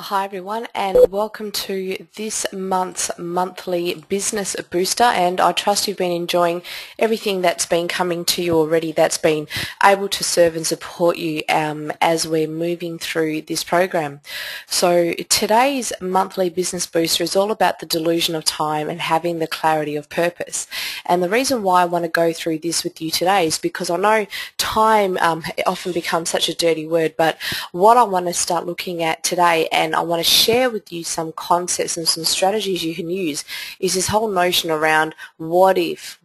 Hi everyone, and welcome to this month's monthly business booster, and I trust you've been enjoying everything that's been coming to you already that's been able to serve and support you as we're moving through this program. So today's monthly business booster is all about the delusion of time and having the clarity of purpose. And the reason why I want to go through this with you today is because I know time often becomes such a dirty word, but what I want to start looking at today, and I want to share with you some concepts and some strategies you can use, is this whole notion around what if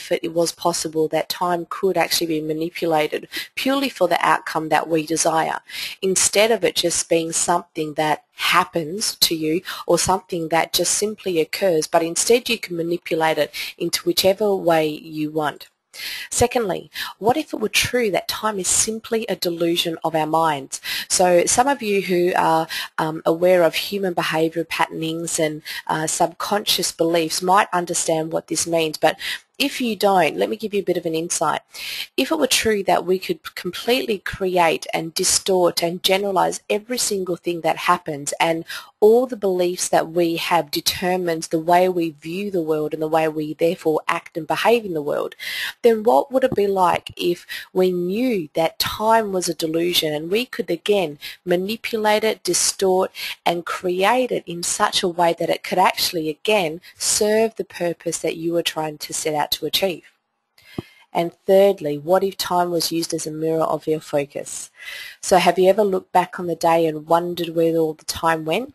it was possible that time could actually be manipulated purely for the outcome that we desire, instead of it just being something that happens to you or something that just simply occurs, but instead you can manipulate it into whichever way you want. Secondly, what if it were true that time is simply a delusion of our minds? So some of you who are aware of human behaviour patternings and subconscious beliefs might understand what this means, but if you don't, let me give you a bit of an insight. If it were true that we could completely create and distort and generalize every single thing that happens, and all the beliefs that we have determines the way we view the world and the way we therefore act and behave in the world, then what would it be like if we knew that time was a delusion and we could again manipulate it, distort and create it in such a way that it could actually again serve the purpose that you were trying to set out to achieve? And thirdly, what if time was used as a mirror of your focus? So have you ever looked back on the day and wondered where all the time went?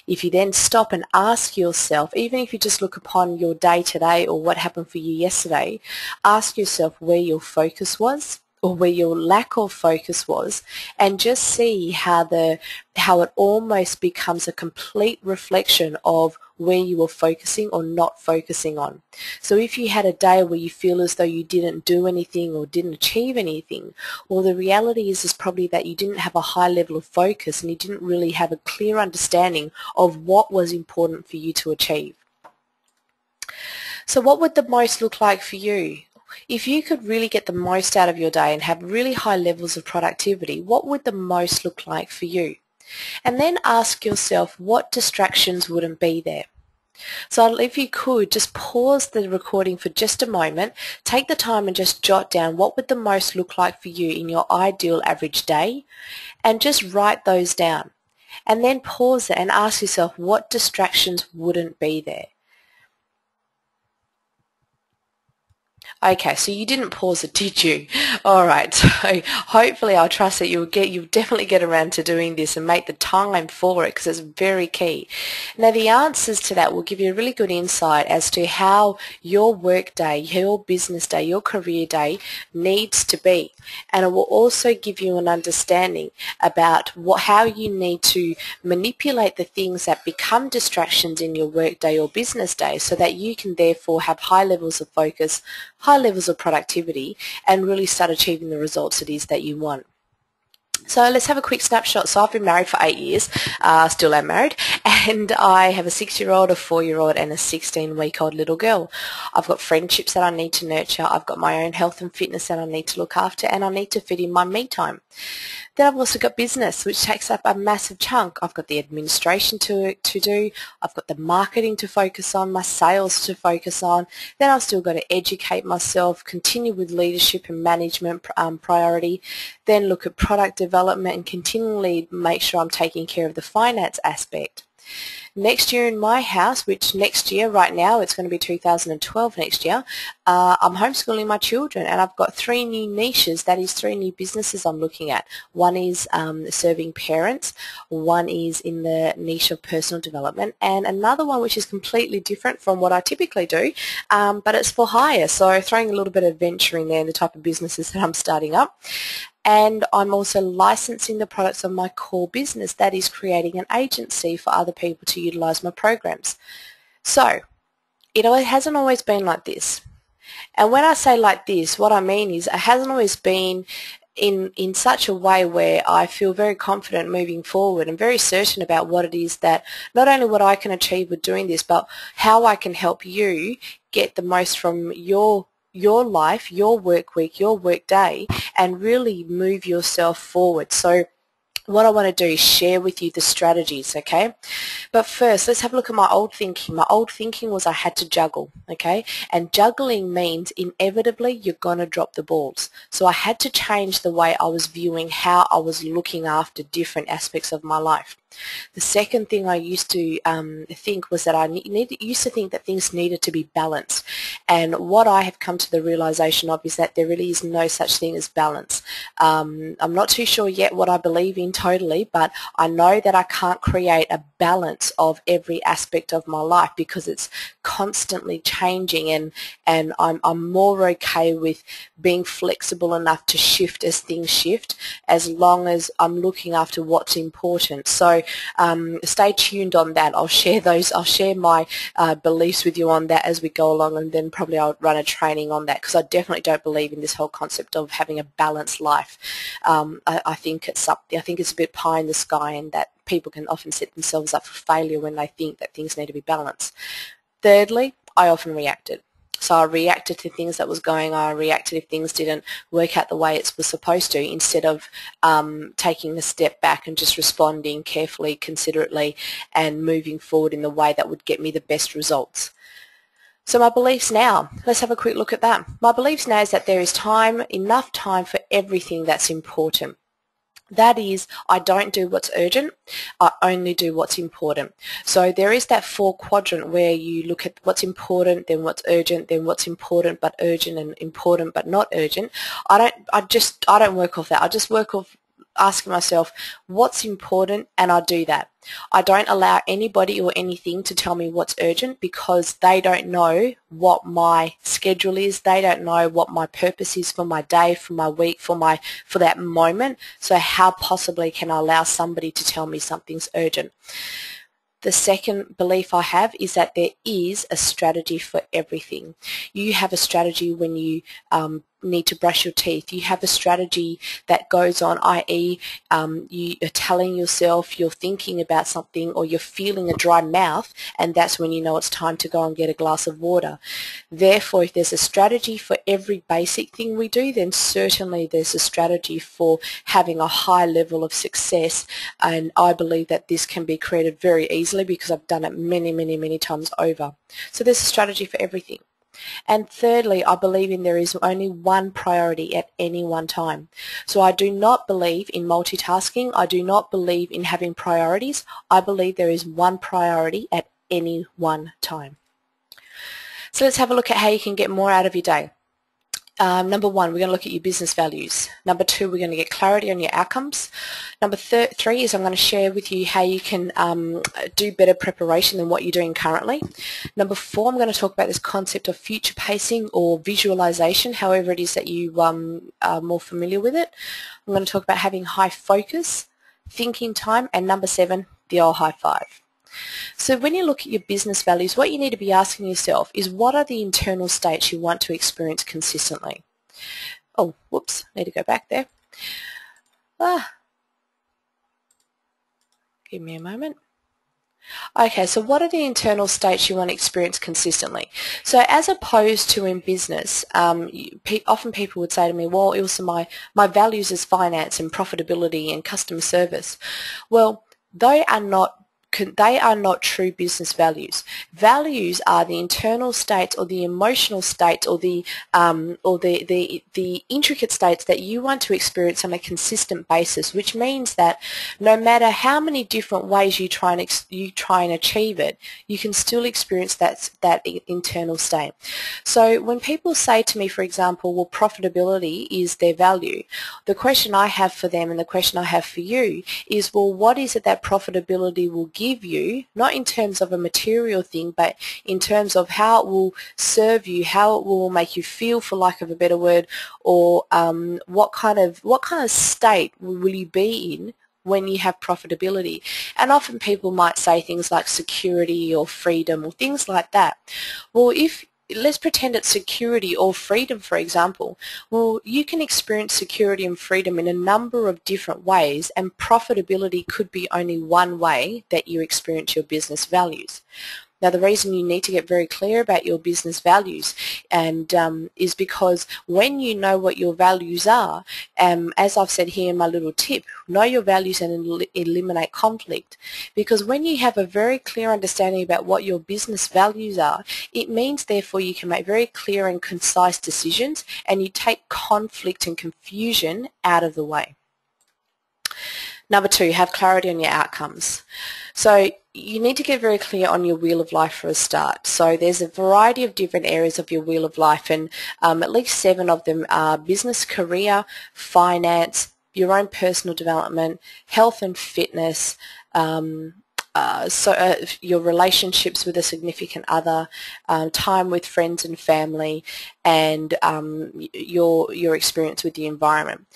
If you then stop and ask yourself, even if you just look upon your day today or what happened for you yesterday, ask yourself where your focus was or where your lack of focus was, and just see how it almost becomes a complete reflection of where you were focusing or not focusing on. So if you had a day where you feel as though you didn't do anything or didn't achieve anything, well, the reality is probably that you didn't have a high level of focus and you didn't really have a clear understanding of what was important for you to achieve. So what would the most look like for you? If you could really get the most out of your day and have really high levels of productivity, what would the most look like for you? And then ask yourself, what distractions wouldn't be there? So if you could, just pause the recording for just a moment, take the time and just jot down what would the most look like for you in your ideal average day, and just write those down. And then pause it and ask yourself, what distractions wouldn't be there? Okay, so you didn't pause it, did you? All right, so hopefully I trust that you'll definitely get around to doing this and make the time for it, because it's very key. Now the answers to that will give you a really good insight as to how your work day, your business day, your career day needs to be, and it will also give you an understanding about how you need to manipulate the things that become distractions in your work day or business day, so that you can therefore have high levels of focus, high levels of productivity, and really start achieving the results it is that you want. So let's have a quick snapshot. So I've been married for 8 years, still am married, and I have a 6-year-old, a 4-year-old and a 16-week-old little girl. I've got friendships that I need to nurture, I've got my own health and fitness that I need to look after, and I need to fit in my me time. Then I've also got business, which takes up a massive chunk. I've got the administration to do, I've got the marketing to focus on, my sales to focus on, then I've still got to educate myself, continue with leadership and management priority, then look at product development and continually make sure I'm taking care of the finance aspect. Next year in my house, which next year, right now, it's going to be 2012 next year, I'm homeschooling my children, and I've got 3 new niches, that is 3 new businesses I'm looking at. One is serving parents, one is in the niche of personal development, and another one which is completely different from what I typically do, but it's for hire, so throwing a little bit of adventure in there in the type of businesses that I'm starting up. And I'm also licensing the products of my core business, that is creating an agency for other people to utilize my programs. So it hasn't always been like this. And when I say like this, what I mean is it hasn't always been in such a way where I feel very confident moving forward and very certain about what it is that, not only what I can achieve with doing this, but how I can help you get the most from your life, your work week, your work day, and really move yourself forward. So what I want to do is share with you the strategies, okay? But first, let's have a look at my old thinking. My old thinking was I had to juggle, okay? And juggling means inevitably you're going to drop the balls. So I had to change the way I was viewing how I was looking after different aspects of my life. The second thing I used to think was that I used to think that things needed to be balanced. And what I have come to the realization of is that there really is no such thing as balance. I'm not too sure yet what I believe in totally, but I know that I can't create a balance of every aspect of my life because it's constantly changing, and I'm more okay with being flexible enough to shift as things shift, as long as I'm looking after what's important. So stay tuned on that. I'll share my beliefs with you on that as we go along, and then probably I'll run a training on that, because I definitely don't believe in this whole concept of having a balanced life. I think it's a bit pie in the sky, and that people can often set themselves up for failure when they think that things need to be balanced. Thirdly, I often reacted. So I reacted to things that was going on. I reacted if things didn't work out the way it was supposed to, instead of taking a step back and just responding carefully, considerately, and moving forward in the way that would get me the best results. So my beliefs now, let's have a quick look at that. My beliefs now is that there is enough time for everything that's important. That is, I don't do what's urgent, I only do what's important. So there is that 4-quadrant where you look at what's important, then what's urgent, then what's important but urgent, and important but not urgent. I don't work off that. I just work off asking myself what's important, and I do that. I don't allow anybody or anything to tell me what's urgent, because they don't know what my schedule is. They don't know what my purpose is for my day, for my week, for that moment. So how possibly can I allow somebody to tell me something's urgent? The second belief I have is that there is a strategy for everything. You have a strategy when you need to brush your teeth. You have a strategy that goes on, i.e. You are telling yourself you're thinking about something, or you're feeling a dry mouth, and that's when you know it's time to go and get a glass of water. Therefore, if there's a strategy for every basic thing we do, then certainly there's a strategy for having a high level of success, and I believe that this can be created very easily because I've done it many, many, many times over. So there's a strategy for everything. And thirdly, I believe there is only one priority at any one time. So I do not believe in multitasking. I do not believe in having priorities. I believe there is one priority at any one time. So let's have a look at how you can get more out of your day. Number one, we're going to look at your business values. Number two, we're going to get clarity on your outcomes. Number three is I'm going to share with you how you can do better preparation than what you're doing currently. Number four, I'm going to talk about this concept of future pacing or visualization, however it is that you are more familiar with it. I'm going to talk about having high focus, thinking time, and number seven, the old high five. So when you look at your business values, what you need to be asking yourself is, what are the internal states you want to experience consistently? Oh, whoops, need to go back there. Give me a moment. Okay, so what are the internal states you want to experience consistently? So as opposed to in business, often people would say to me, well, Ilse, my values is finance and profitability and customer service. Well, they are not true business values. Values are the internal states, or the emotional states, or the intricate states that you want to experience on a consistent basis, which means that no matter how many different ways you try and achieve it, you can still experience that internal state. So when people say to me, for example, well, profitability is their value, the question I have for them and the question I have for you is, well, what is it that profitability will give you, not in terms of a material thing, but in terms of how it will serve you, how it will make you feel, for lack of a better word, or what kind of state will you be in when you have profitability. And often people might say things like security or freedom or things like that. Well, let's pretend it's security or freedom, for example. Well, you can experience security and freedom in a number of different ways, and profitability could be only one way that you experience your business values. Now, the reason you need to get very clear about your business values and is because when you know what your values are, as I've said here in my little tip, know your values and eliminate conflict. Because when you have a very clear understanding about what your business values are, it means therefore you can make very clear and concise decisions, and you take conflict and confusion out of the way. Number 2, have clarity on your outcomes. So you need to get very clear on your wheel of life for a start. So there's a variety of different areas of your wheel of life, and at least 7 of them are business, career, finance, your own personal development, health and fitness, your relationships with a significant other, time with friends and family, and your experience with the environment.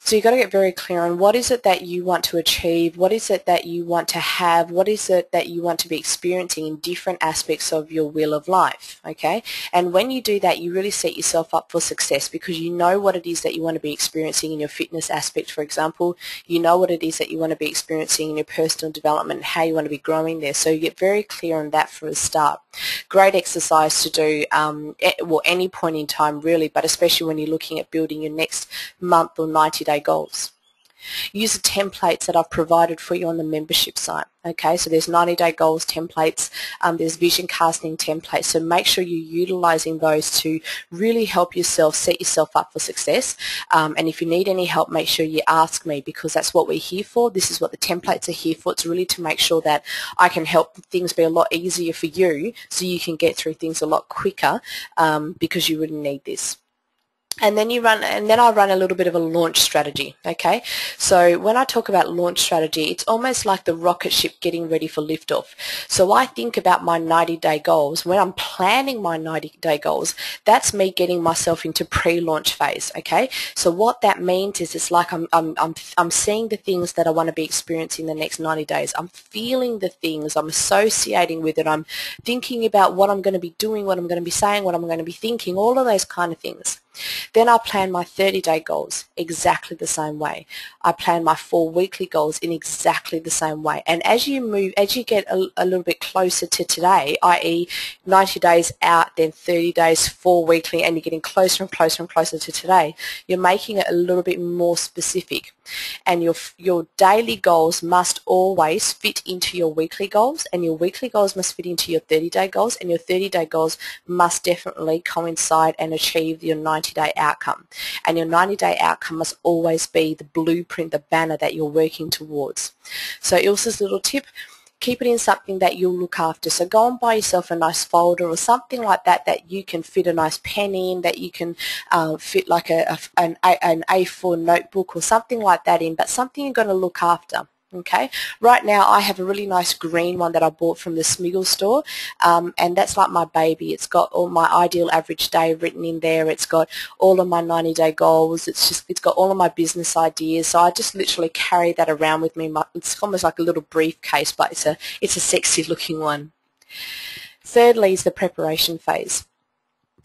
So you've got to get very clear on what is it that you want to achieve, what is it that you want to have, what is it that you want to be experiencing in different aspects of your wheel of life, okay? And when you do that, you really set yourself up for success, because you know what it is that you want to be experiencing in your fitness aspect, for example. You know what it is that you want to be experiencing in your personal development and how you want to be growing there. So you get very clear on that for a start. Great exercise to do, well, any point in time really, but especially when you're looking at building your next month or 90-day goals. Use the templates that I've provided for you on the membership site. Okay, so there's 90-day goals templates, there's vision casting templates, so make sure you're utilizing those to really help yourself set yourself up for success. And if you need any help, make sure you ask me, because that's what we're here for. This is what the templates are here for. It's really to make sure that I can help things be a lot easier for you, so you can get through things a lot quicker, because you really need this. And then I run a little bit of a launch strategy, okay? So when I talk about launch strategy, it's almost like the rocket ship getting ready for liftoff. So I think about my 90-day goals. When I'm planning my 90-day goals, that's me getting myself into pre-launch phase, okay? So what that means is it's like I'm seeing the things that I want to be experiencing in the next 90 days. I'm feeling the things, I'm associating with it, I'm thinking about what I'm going to be doing, what I'm going to be saying, what I'm going to be thinking, all of those kind of things. Then I plan my 30-day goals exactly the same way. I plan my 4 weekly goals in exactly the same way. And as you get a little bit closer to today, i.e. 90 days out, then 30 days, 4 weekly, and you're getting closer and closer and closer to today, you're making it a little bit more specific. And your daily goals must always fit into your weekly goals, and your weekly goals must fit into your 30-day goals, and your 30-day goals must definitely coincide and achieve your 90-day outcome. And your 90-day outcome must always be the blueprint, the banner that you're working towards. So Ilse's little tip: keep it in something that you'll look after. So go and buy yourself a nice folder or something like that that you can fit a nice pen in, that you can fit like an A4 notebook or something like that in, but something you're going to look after. Okay, right now I have a really nice green one that I bought from the Smiggle store, and that's like my baby. It's got all my ideal average day written in there. It's got all of my 90-day goals. It's got all of my business ideas. So I just literally carry that around with me. It's almost like a little briefcase, but it's a sexy looking one. Thirdly is the preparation phase.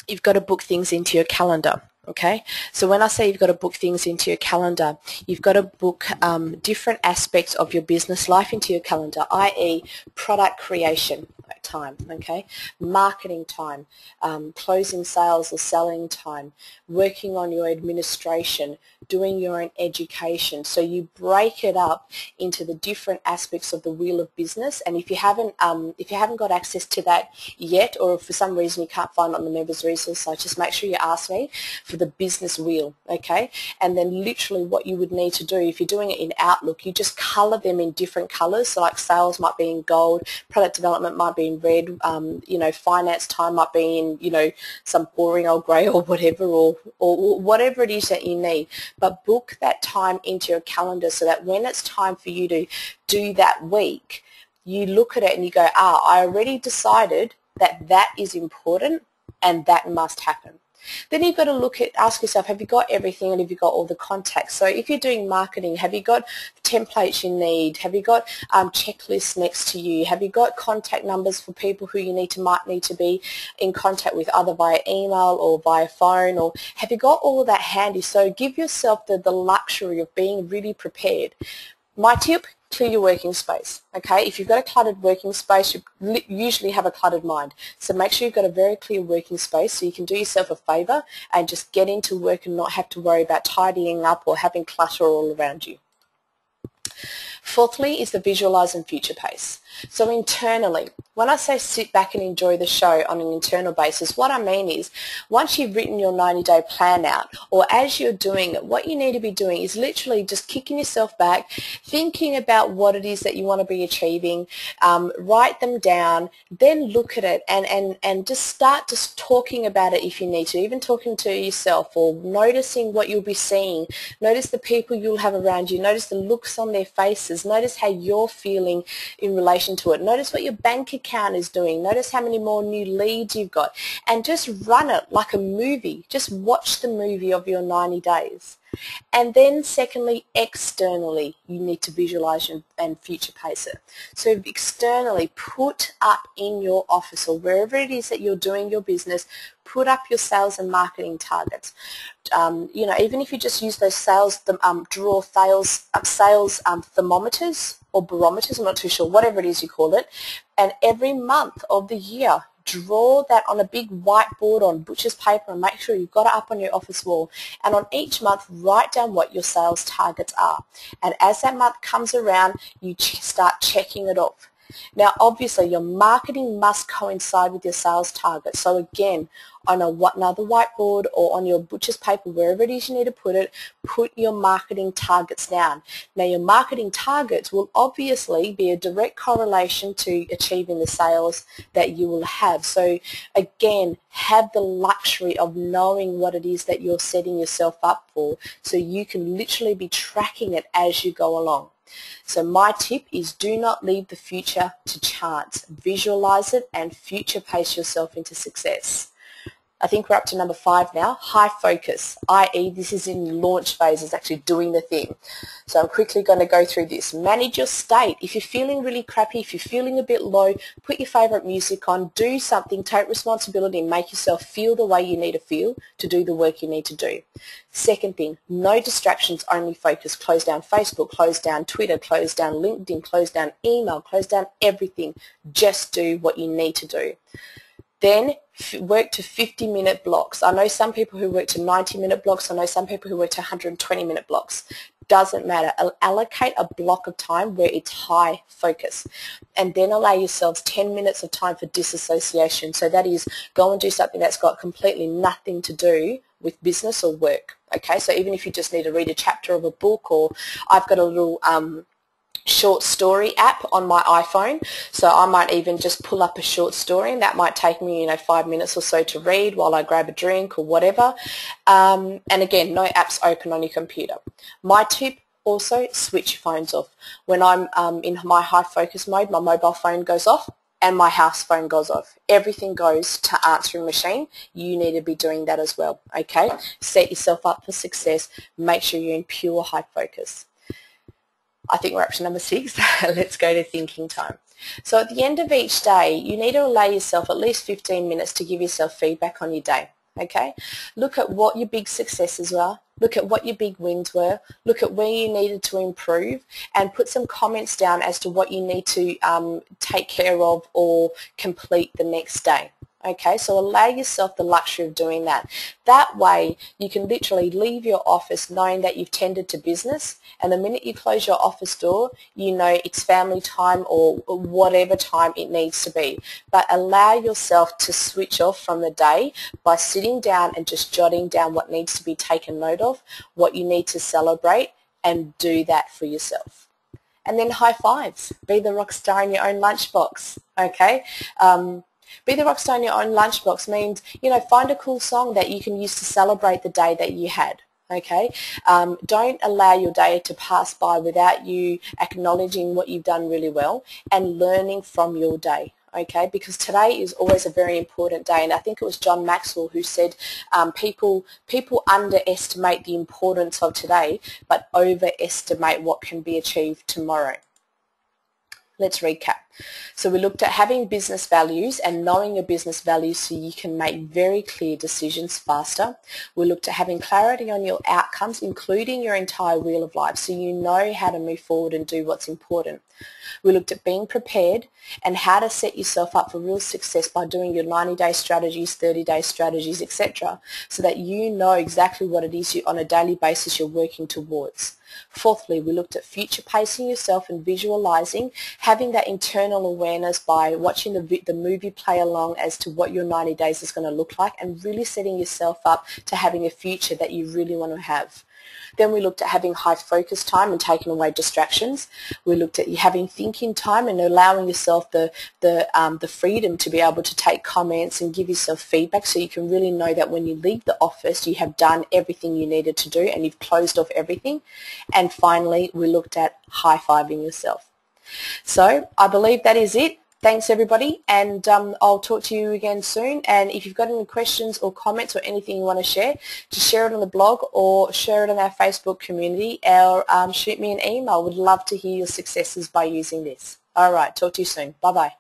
You've got to book things into your calendar. Okay, so when I say you've got to book things into your calendar, you've got to book different aspects of your business life into your calendar, i.e. product creation time, okay, marketing time, closing sales or selling time, working on your administration, doing your own education. So you break it up into the different aspects of the wheel of business. And if you haven't got access to that yet, or if for some reason you can't find it on the members resource site, just make sure you ask me for the business wheel, okay? And then literally what you would need to do, if you're doing it in Outlook, you just color them in different colors. So like sales might be in gold, product development might be in red, finance time might be in, some boring old grey or whatever, or whatever it is that you need. But book that time into your calendar so that when it's time for you to do that week, you look at it and you go, I already decided that that is important and that must happen. Then you've got to ask yourself, have you got everything, and have you got all the contacts? So if you're doing marketing, have you got templates you need? Have you got checklists next to you? Have you got contact numbers for people who you might need to be in contact with, either via email or via phone? Or have you got all of that handy? So give yourself the luxury of being really prepared. My tip: clear your working space. Okay, if you've got a cluttered working space, you usually have a cluttered mind. So make sure you've got a very clear working space so you can do yourself a favour and just get into work and not have to worry about tidying up or having clutter all around you. Fourthly is the visualize and future pace. So internally, when I say sit back and enjoy the show on an internal basis, what I mean is once you've written your 90-day plan out, or as you're doing it, what you need to be doing is literally just kicking yourself back, thinking about what it is that you want to be achieving, write them down, then look at it and just start just talking about it if you need to, even talking to yourself or noticing what you'll be seeing. Notice the people you'll have around you. Notice the looks on their faces. Notice how you're feeling in relation to it. Notice what your bank account is doing. Notice how many more new leads you've got. And just run it like a movie. Just watch the movie of your 90 days. And then secondly, externally, you need to visualize and future pace it. So externally, put up in your office or wherever it is that you're doing your business, put up your sales and marketing targets. You know, even if you just use those sales, draw sales thermometers or barometers, I'm not too sure, whatever it is you call it, and every month of the year, draw that on a big whiteboard on butcher's paper and make sure you've got it up on your office wall. And on each month, write down what your sales targets are. And as that month comes around, you start checking it off. Now, obviously, your marketing must coincide with your sales target. So again, on another whiteboard or on your butcher's paper, wherever it is you need to put it, put your marketing targets down. Now, your marketing targets will obviously be a direct correlation to achieving the sales that you will have. So again, have the luxury of knowing what it is that you're setting yourself up for so you can literally be tracking it as you go along. So my tip is do not leave the future to chance. Visualize it and future pace yourself into success. I think we're up to number 5 now, high focus, i.e. this is in launch phase, it's actually doing the thing. So I'm quickly going to go through this. Manage your state. If you're feeling really crappy, if you're feeling a bit low, put your favourite music on, do something, take responsibility and make yourself feel the way you need to feel to do the work you need to do. Second thing, no distractions, only focus. Close down Facebook, close down Twitter, close down LinkedIn, close down email, close down everything. Just do what you need to do. Then work to 50-minute blocks. I know some people who work to 90-minute blocks. I know some people who work to 120-minute blocks. Doesn't matter. Allocate a block of time where it's high focus. And then allow yourselves 10 minutes of time for disassociation. So that is, go and do something that's got completely nothing to do with business or work. Okay, so even if you just need to read a chapter of a book, or I've got a little short story app on my iPhone, so I might even just pull up a short story and that might take me 5 minutes or so to read while I grab a drink or whatever, and again, no apps open on your computer. My tip also, switch your phones off. When I'm in my high focus mode, my mobile phone goes off and my house phone goes off. Everything goes to answering machine. You need to be doing that as well. Okay, set yourself up for success. Make sure you're in pure high focus. I think we're up to number 6. Let's go to thinking time. So at the end of each day, you need to allow yourself at least 15 minutes to give yourself feedback on your day. Okay? Look at what your big successes were. Look at what your big wins were. Look at where you needed to improve and put some comments down as to what you need to take care of or complete the next day. Okay, so allow yourself the luxury of doing that. That way you can literally leave your office knowing that you've tended to business, and the minute you close your office door, you know it's family time or whatever time it needs to be. But allow yourself to switch off from the day by sitting down and just jotting down what needs to be taken note of, what you need to celebrate, and do that for yourself. And then high fives. Be the rock star in your own lunchbox. Okay? Be the rock star in your own lunchbox means, find a cool song that you can use to celebrate the day that you had. Okay? Don't allow your day to pass by without you acknowledging what you've done really well and learning from your day. Okay? Because today is always a very important day, and I think it was John Maxwell who said people underestimate the importance of today but overestimate what can be achieved tomorrow. Let's recap. So we looked at having business values and knowing your business values so you can make very clear decisions faster. We looked at having clarity on your outcomes, including your entire wheel of life, so you know how to move forward and do what's important. We looked at being prepared and how to set yourself up for real success by doing your 90-day strategies, 30-day strategies, etc., so that you know exactly what it is on a daily basis you're working towards. Fourthly, we looked at future pacing yourself and visualizing, having that internal awareness by watching the movie play along as to what your 90 days is going to look like, and really setting yourself up to having a future that you really want to have. Then we looked at having high focus time and taking away distractions. We looked at you having thinking time and allowing yourself the freedom to be able to take comments and give yourself feedback, so you can really know that when you leave the office you have done everything you needed to do and you've closed off everything. And finally, we looked at high-fiving yourself. So I believe that is it. Thanks everybody, and I'll talk to you again soon. And if you've got any questions or comments or anything you want to share, just share it on the blog or share it on our Facebook community, or shoot me an email. Would love to hear your successes by using this. All right, talk to you soon. Bye-bye.